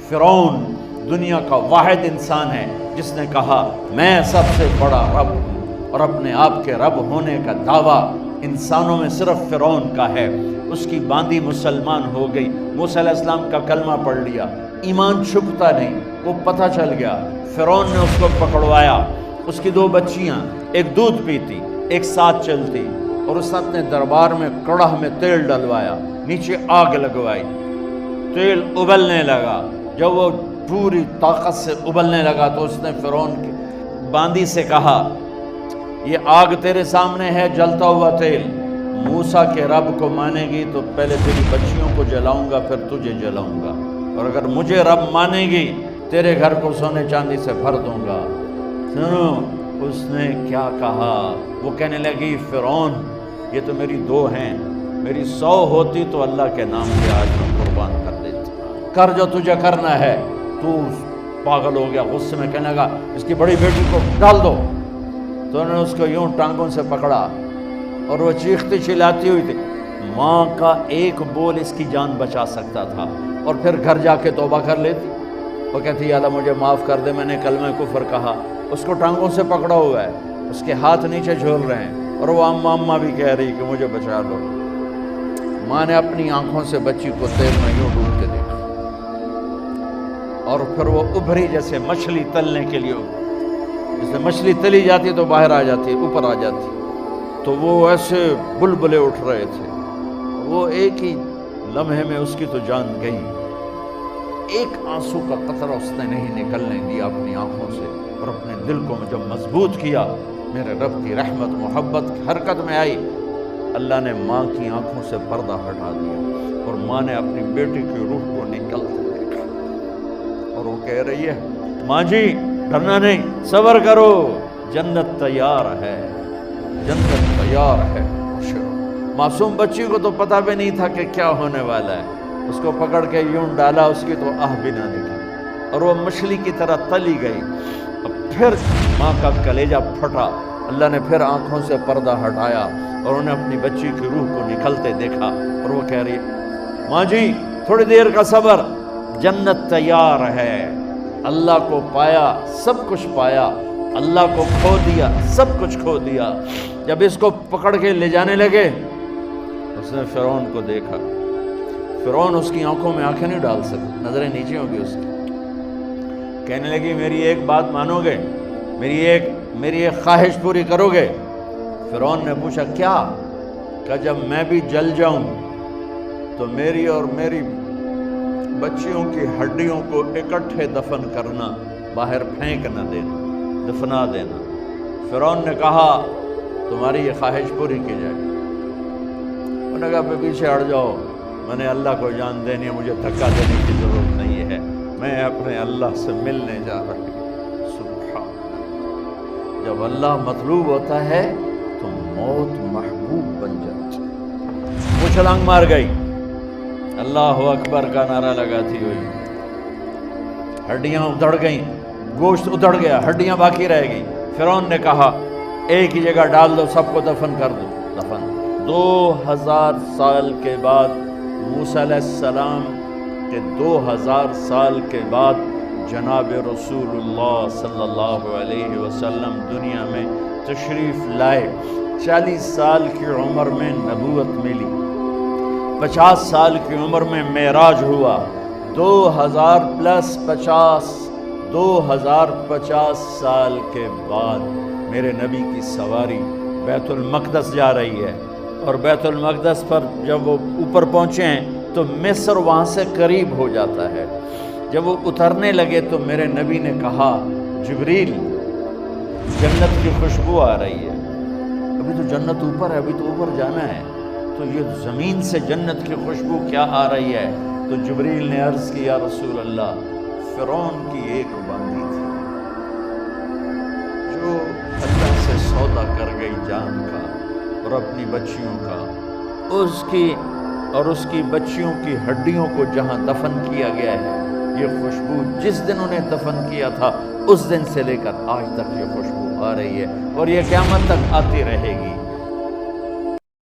فرعون دنیا کا واحد انسان ہے جس نے کہا میں سب سے بڑا رب ہوں، اور اپنے آپ کے رب ہونے کا دعویٰ انسانوں میں صرف فرعون کا ہے۔ اس کی باندی مسلمان ہو گئی، موسیٰ علیہ السلام کا کلمہ پڑھ لیا، ایمان چھپتا نہیں، وہ پتہ چل گیا۔ فرعون نے اس کو پکڑوایا، اس کی 2 بچیاں، ایک دودھ پیتی ایک ساتھ چلتی، اور اس نے اپنے دربار میں کڑاہ میں تیل ڈلوایا، نیچے آگ لگوائی، تیل ابلنے لگا۔ جب وہ پوری طاقت سے ابلنے لگا تو اس نے فرعون کی باندی سے کہا یہ آگ تیرے سامنے ہے، جلتا ہوا تیل، موسیٰ کے رب کو مانے گی تو پہلے تیری بچیوں کو جلاؤں گا پھر تجھے جلاؤں گا، اور اگر مجھے رب مانے گی تیرے گھر کو سونے چاندی سے بھر دوں گا۔ سنو اس نے کیا کہا، وہ کہنے لگی فرعون یہ تو میری 2 ہیں، میری 100 ہوتی تو اللہ کے نام پہ آج میں قربان کر دیتی، کر جو تجھے کرنا ہے۔ تو پاگل ہو گیا، غصے میں کہنے لگا اس کی بڑی بیٹی کو ڈال دو۔ تو انہوں نے اس کو یوں ٹانگوں سے پکڑا اور وہ چیختی چلاتی ہوئی تھی۔ ماں کا ایک بول اس کی جان بچا سکتا تھا، اور پھر گھر جا کے توبہ کر لیتی۔ وہ کہتی یا اللہ مجھے معاف کر دے، میں نے کلمہ کفر کہا۔ اس کو ٹانگوں سے پکڑا ہوا ہے، اس کے ہاتھ نیچے جھول رہے ہیں، اور وہ اماں بھی کہہ رہی کہ مجھے بچا لو۔ ماں نے اپنی آنکھوں سے بچی کو تیل میں یوں ڈوب کے دیکھا، اور پھر وہ ابھری جیسے مچھلی تلنے کے لیے، جیسے مچھلی تلی جاتی تو باہر آ جاتی، اوپر آ جاتی، تو وہ ایسے بلبلے اٹھ رہے تھے۔ وہ ایک ہی لمحے میں اس کی تو جان گئی، ایک آنسو کا قطرہ اس نے نہیں نکلنے دیا اپنی آنکھوں سے، اور اپنے دل کو جب مضبوط کیا، میرے رب کی رحمت محبت حرکت میں آئی۔ اللہ نے ماں کی آنکھوں سے پردہ ہٹا دیا، اور ماں نے اپنی بیٹی کی روح کو نکلتے دیکھا، اور وہ کہہ رہی ہے ماں جی ڈرنا نہیں، صبر کرو، جنت تیار ہے، جنت تیار ہے۔ معصوم بچی کو تو پتہ بھی نہیں تھا کہ کیا ہونے والا ہے، اس کو پکڑ کے یوں ڈالا، اس کی تو آہ بھی نہ نکلی، اور وہ مچھلی کی طرح تلی گئی۔ اب پھر ماں کا کلیجہ پھٹا، اللہ نے پھر آنکھوں سے پردہ ہٹایا، اور انہیں اپنی بچی کی روح کو نکلتے دیکھا، اور وہ کہہ رہی ہے ماں جی تھوڑی دیر کا صبر، جنت تیار ہے۔ اللہ کو پایا سب کچھ پایا، اللہ کو کھو دیا سب کچھ کھو دیا۔ جب اس کو پکڑ کے لے جانے لگے، اس نے فرعون کو دیکھا، فرعون اس کی آنکھوں میں آنکھیں نہیں ڈال سکتا، نظریں نیچے ہوگی اس کی۔ کہنے لگی میری ایک بات مانو گے، میری ایک خواہش پوری کرو گے؟ فرعون نے پوچھا کیا؟ کہ جب میں بھی جل جاؤں تو میری اور میری بچیوں کی ہڈیوں کو اکٹھے دفن کرنا، باہر پھینک نہ دینا، دفنا دینا۔ فرعون نے کہا تمہاری یہ خواہش پوری کی جائے۔ انہوں نے کہا پیچھے ہٹ جاؤ، میں نے اللہ کو جان دینی ہے، مجھے دھکا دینے کی ضرورت نہیں ہے، میں اپنے اللہ سے ملنے جا رہی ہوں۔ سبحان اللہ، جب اللہ مطلوب ہوتا ہے تو موت محبوب بن جاتی۔ وہ چھلانگ مار گئی، اللہ اکبر کا نعرہ لگاتی ہوئی، ہڈیاں ادھڑ گئیں، گوشت ادھڑ گیا، ہڈیاں باقی رہ گئی۔ فرعون نے کہا ایک ہی جگہ ڈال دو، سب کو دفن کر دو۔ دفن 2000 سال کے بعد، موسیٰ علیہ السلام کے 2000 سال کے بعد جناب رسول اللہ صلی اللہ علیہ وسلم دنیا میں تشریف لائے۔ 40 سال کی عمر میں نبوت ملی، 50 سال کی عمر میں معراج ہوا، 2050 سال کے بعد میرے نبی کی سواری بیت المقدس جا رہی ہے، اور بیت المقدس پر جب وہ اوپر پہنچے ہیں تو مصر وہاں سے قریب ہو جاتا ہے۔ جب وہ اترنے لگے تو میرے نبی نے کہا جبریل جنت کی خوشبو آ رہی ہے، ابھی تو جنت اوپر ہے، ابھی تو اوپر جانا ہے، تو یہ زمین سے جنت کی خوشبو کیا آ رہی ہے؟ تو جبریل نے عرض کی یا رسول اللہ فرعون کی ایک باندی تھی جو اللہ سے سودا کر گئی جان کا اور اپنی بچیوں کا، اس کی بچیوں کی ہڈیوں کو جہاں دفن کیا گیا ہے، یہ خوشبو جس دن انہیں دفن کیا تھا اس دن سے لے کر آج تک یہ خوشبو آ رہی ہے، اور یہ قیامت تک آتی رہے گی۔